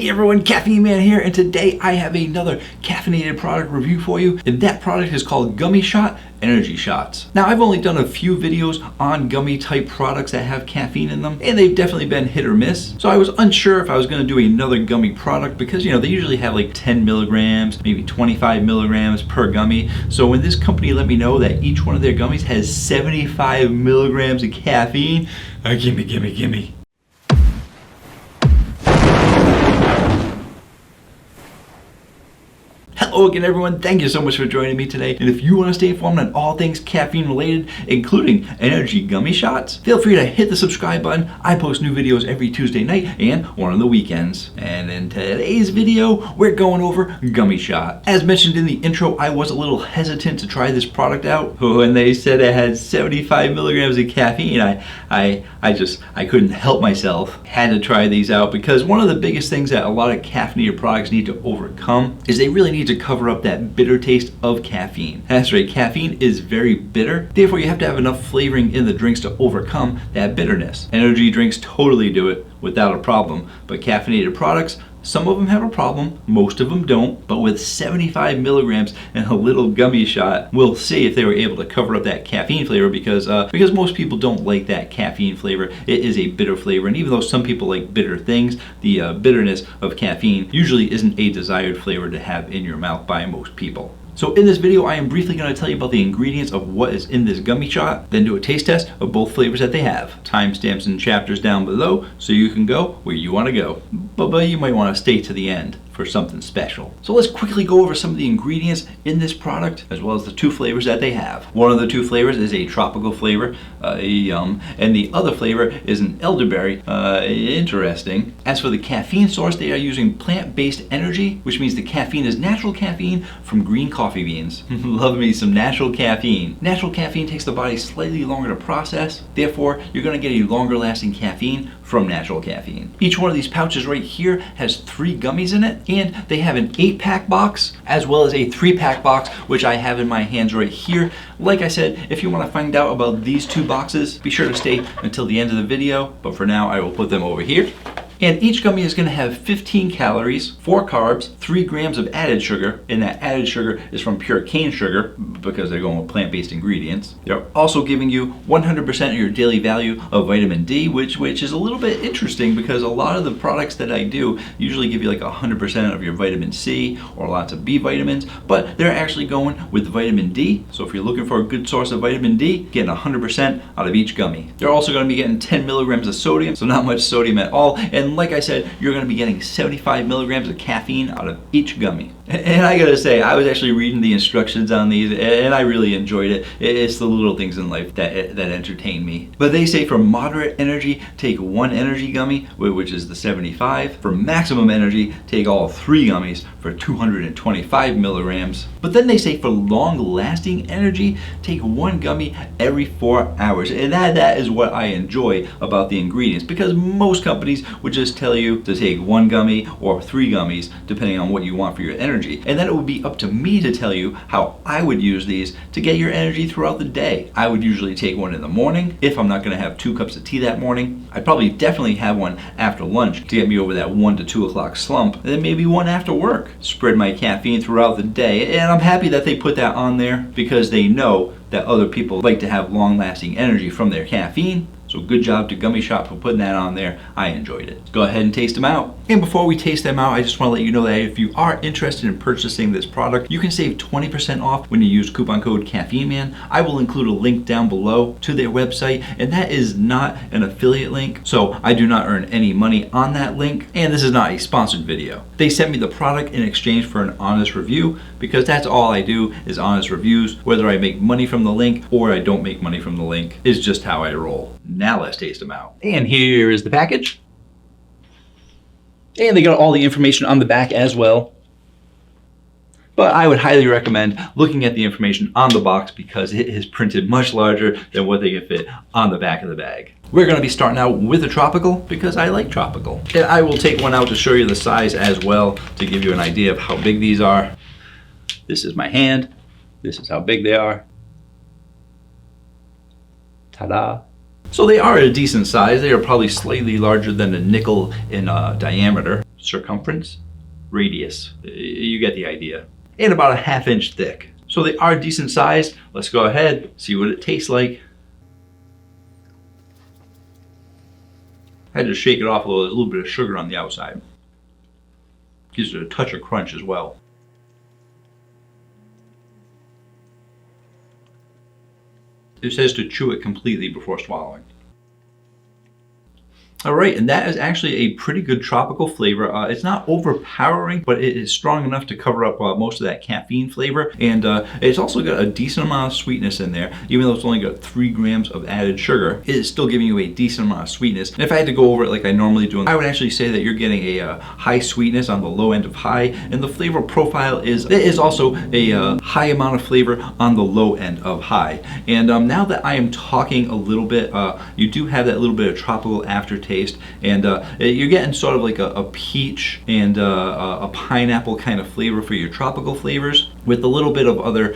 Hey everyone, Caffeine Man here, and today I have another caffeinated product review for you, and that product is called GUMMISHOT Energy Shots. Now, I've only done a few videos on gummy type products that have caffeine in them, and they've definitely been hit or miss. So I was unsure if I was going to do another gummy product because, they usually have like 10 milligrams, maybe 25 milligrams per gummy. So when this company let me know that each one of their gummies has 75 milligrams of caffeine, gimme. Hello again everyone, thank you so much for joining me today, and if you want to stay informed on all things caffeine related, including energy gummy shots, feel free to hit the subscribe button. I post new videos every Tuesday night and one on the weekends. And in today's video, we're going over GUMMISHOT. As mentioned in the intro, I was a little hesitant to try this product out. When they said it had 75 milligrams of caffeine, I couldn't help myself. Had to try these out because one of the biggest things that a lot of caffeinated products need to overcome is they really need to cover up that bitter taste of caffeine. That's right, caffeine is very bitter. Therefore, you have to have enough flavoring in the drinks to overcome that bitterness. Energy drinks totally do it without a problem, but caffeinated products, some of them have a problem, most of them don't, but with 75 milligrams and a little gummy shot, we'll see if they were able to cover up that caffeine flavor because most people don't like that caffeine flavor. It is a bitter flavor, and even though some people like bitter things, the bitterness of caffeine usually isn't a desired flavor to have in your mouth by most people. So in this video, I am briefly going to tell you about the ingredients of what is in this gummy shot, then do a taste test of both flavors that they have. Timestamps and chapters down below so you can go where you want to go. But you might want to stay to the end for something special. So let's quickly go over some of the ingredients in this product as well as the two flavors that they have. One of the two flavors is a tropical flavor, yum, and the other flavor is an elderberry, interesting. As for the caffeine source, they are using plant-based energy, which means the caffeine is natural caffeine from green coffee beans. Love me some natural caffeine. Natural caffeine takes the body slightly longer to process, therefore you're going to get a longer lasting caffeine from natural caffeine. Each one of these pouches right here has 3 gummies in it, and they have an 8-pack box as well as a 3-pack box, which I have in my hands right here. Like I said, if you want to find out about these 2 boxes, be sure to stay until the end of the video, but for now I will put them over here. And each gummy is going to have 15 calories, 4 carbs, 3 grams of added sugar, and that added sugar is from pure cane sugar because they're going with plant-based ingredients. They're also giving you 100% of your daily value of vitamin D, which is a little bit interesting because a lot of the products that I do usually give you like 100% of your vitamin C or lots of B vitamins, but they're actually going with vitamin D. So if you're looking for a good source of vitamin D, getting 100% out of each gummy. They're also going to be getting 10 milligrams of sodium, so not much sodium at all. And like I said, you're going to be getting 75 milligrams of caffeine out of each gummy. And I gotta say, I was actually reading the instructions on these and I really enjoyed it. It's the little things in life that entertain me. But they say for moderate energy, take 1 energy gummy, which is the 75. For maximum energy, take all 3 gummies for 225 milligrams. But then they say for long lasting energy, take 1 gummy every 4 hours. And that is what I enjoy about the ingredients, because most companies would just tell you to take 1 gummy or 3 gummies, depending on what you want for your energy. And then it would be up to me to tell you how I would use these to get your energy throughout the day. I would usually take 1 in the morning if I'm not going to have 2 cups of tea that morning. I'd probably definitely have 1 after lunch to get me over that 1 to 2 o'clock slump, and then maybe 1 after work. Spread my caffeine throughout the day, and I'm happy that they put that on there because they know that other people like to have long-lasting energy from their caffeine. So good job to GUMMISHOT for putting that on there. I enjoyed it. Go ahead and taste them out. And before we taste them out, I just want to let you know that if you are interested in purchasing this product, you can save 20% off when you use coupon code CaffeineMan. I will include a link down below to their website, and that is not an affiliate link, so I do not earn any money on that link, and this is not a sponsored video. They sent me the product in exchange for an honest review, because that's all I do is honest reviews. Whether I make money from the link or I don't make money from the link is just how I roll. Now let's taste them out. And here is the package. And they got all the information on the back as well. But I would highly recommend looking at the information on the box because it is printed much larger than what they can fit on the back of the bag. We're going to be starting out with a tropical because I like tropical. And I will take one out to show you the size as well to give you an idea of how big these are. This is my hand. This is how big they are. Ta-da. So they are a decent size. They are probably slightly larger than a nickel in diameter. circumference, radius. You get the idea. And about a 1/2 inch thick. So they are decent sized. Let's go ahead, see what it tastes like. I had to shake it off a little bit of sugar on the outside. Gives it a touch of crunch as well. It says to chew it completely before swallowing. All right, and that is actually a pretty good tropical flavor. It's not overpowering, but it is strong enough to cover up most of that caffeine flavor. And it's also got a decent amount of sweetness in there. Even though it's only got 3 grams of added sugar, it is still giving you a decent amount of sweetness. And if I had to go over it like I normally do, I would actually say that you're getting a high sweetness on the low end of high. And the flavor profile is also a high amount of flavor on the low end of high. And now that I am talking a little bit, you do have that little bit of tropical aftertaste. And you're getting sort of like a peach and a pineapple kind of flavor for your tropical flavors, with a little bit of other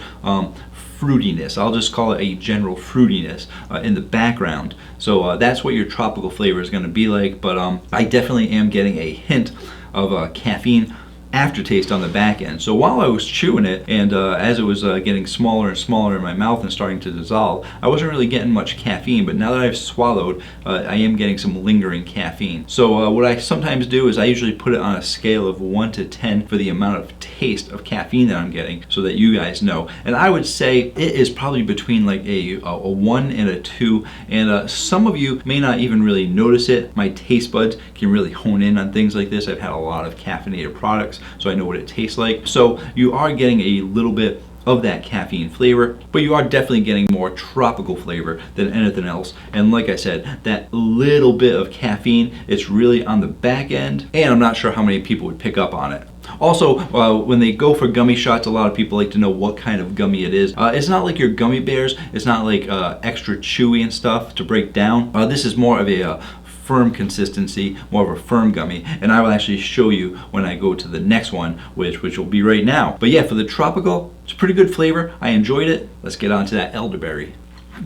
fruitiness. I'll just call it a general fruitiness in the background. So that's what your tropical flavor is going to be like. But I definitely am getting a hint of caffeine aftertaste on the back end. So while I was chewing it, and as it was getting smaller and smaller in my mouth and starting to dissolve, I wasn't really getting much caffeine. But now that I've swallowed, I am getting some lingering caffeine. So what I sometimes do is I usually put it on a scale of 1 to 10 for the amount of taste of caffeine that I'm getting, so that you guys know. And I would say it is probably between like a 1 and a 2. And some of you may not even really notice it. My taste buds can really hone in on things like this. I've had a lot of caffeinated products, so I know what it tastes like. So you are getting a little bit of that caffeine flavor, but you are definitely getting more tropical flavor than anything else. And like I said, that little bit of caffeine, it's really on the back end, and I'm not sure how many people would pick up on it. Also, when they go for gummy shots, a lot of people like to know what kind of gummy it is. It's not like your gummy bears. It's not like extra chewy and stuff to break down. This is more of a firm consistency, more of a firm gummy, and I will actually show you when I go to the next one, which will be right now. But yeah, for the tropical, it's a pretty good flavor. I enjoyed it. Let's get on to that elderberry.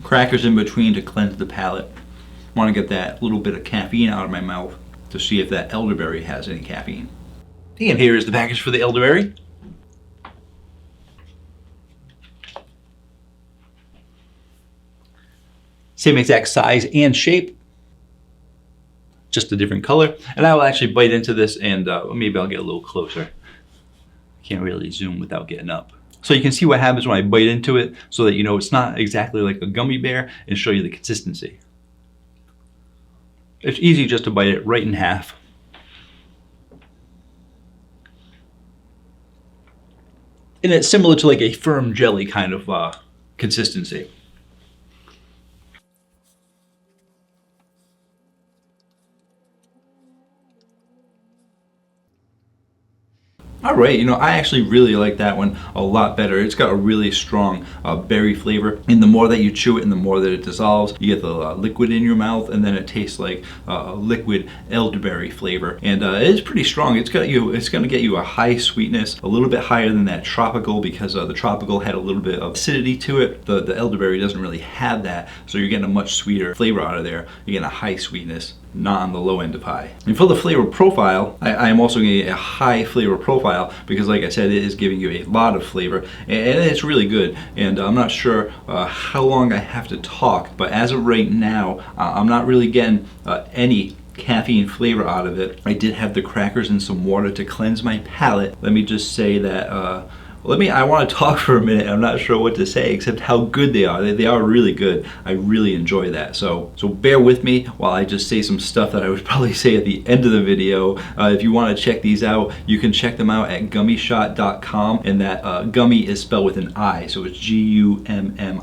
Crackers in between to cleanse the palate. Want to get that little bit of caffeine out of my mouth to see if that elderberry has any caffeine. And here is the package for the elderberry. Same exact size and shape, just a different color. And I will actually bite into this, and maybe I'll get a little closer. Can't really zoom without getting up. So you can see what happens when I bite into it, so that you know it's not exactly like a gummy bear, and show you the consistency. It's easy just to bite it right in half. And it's similar to like a firm jelly kind of consistency. All right, you know, I actually really like that one a lot better. It's got a really strong berry flavor, and the more that you chew it and the more that it dissolves, you get the liquid in your mouth, and then it tastes like a liquid elderberry flavor. And it's pretty strong. It's going to get you a high sweetness, a little bit higher than that tropical, because the tropical had a little bit of acidity to it. The elderberry doesn't really have that, so you're getting a much sweeter flavor out of there. You're getting a high sweetness, not on the low end of high. And for the flavor profile, I am also getting a high flavor profile, because like I said, it is giving you a lot of flavor, and it's really good. And I'm not sure how long I have to talk, but as of right now, I'm not really getting any caffeine flavor out of it. I did have the crackers and some water to cleanse my palate. Let me just say that I want to talk for a minute. I'm not sure what to say except how good they are. They are really good. I really enjoy that. So bear with me while I just say some stuff that I would probably say at the end of the video. If you want to check these out, you can check them out at gummishot.com, and that gummy is spelled with an I, so it's GUMMISHOT.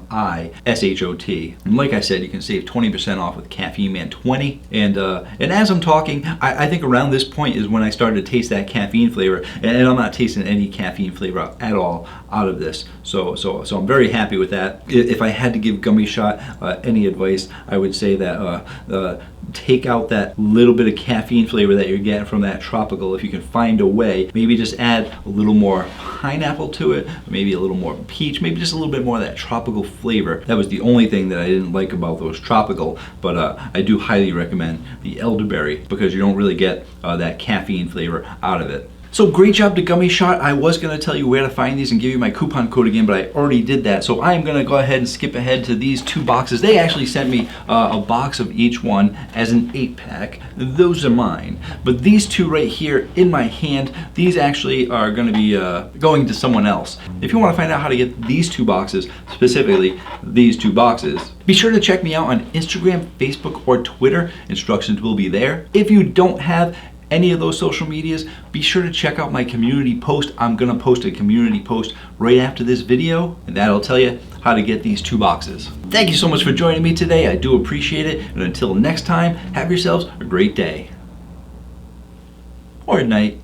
And like I said, you can save 20% off with Caffeine Man 20. And as I'm talking, I think around this point is when I started to taste that caffeine flavor, and I'm not tasting any caffeine flavor at all out of this. So I'm very happy with that. If I had to give GummiShot any advice, I would say that take out that little bit of caffeine flavor that you're getting from that tropical. If you can find a way, maybe just add a little more pineapple to it, maybe a little more peach, maybe just a little bit more of that tropical flavor. That was the only thing that I didn't like about those tropical, but I do highly recommend the elderberry because you don't really get that caffeine flavor out of it. So great job to GummiShot. I was going to tell you where to find these and give you my coupon code again, but I already did that. So I'm going to go ahead and skip ahead to these 2 boxes. They actually sent me a box of each one as an 8-pack. Those are mine. But these 2 right here in my hand, these actually are going to be going to someone else. If you want to find out how to get these 2 boxes, specifically these 2 boxes, be sure to check me out on Instagram, Facebook, or Twitter. Instructions will be there. If you don't have any of those social medias, be sure to check out my community post. I'm gonna post a community post right after this video, and that'll tell you how to get these 2 boxes. Thank you so much for joining me today. I do appreciate it. And until next time, have yourselves a great day. Or night.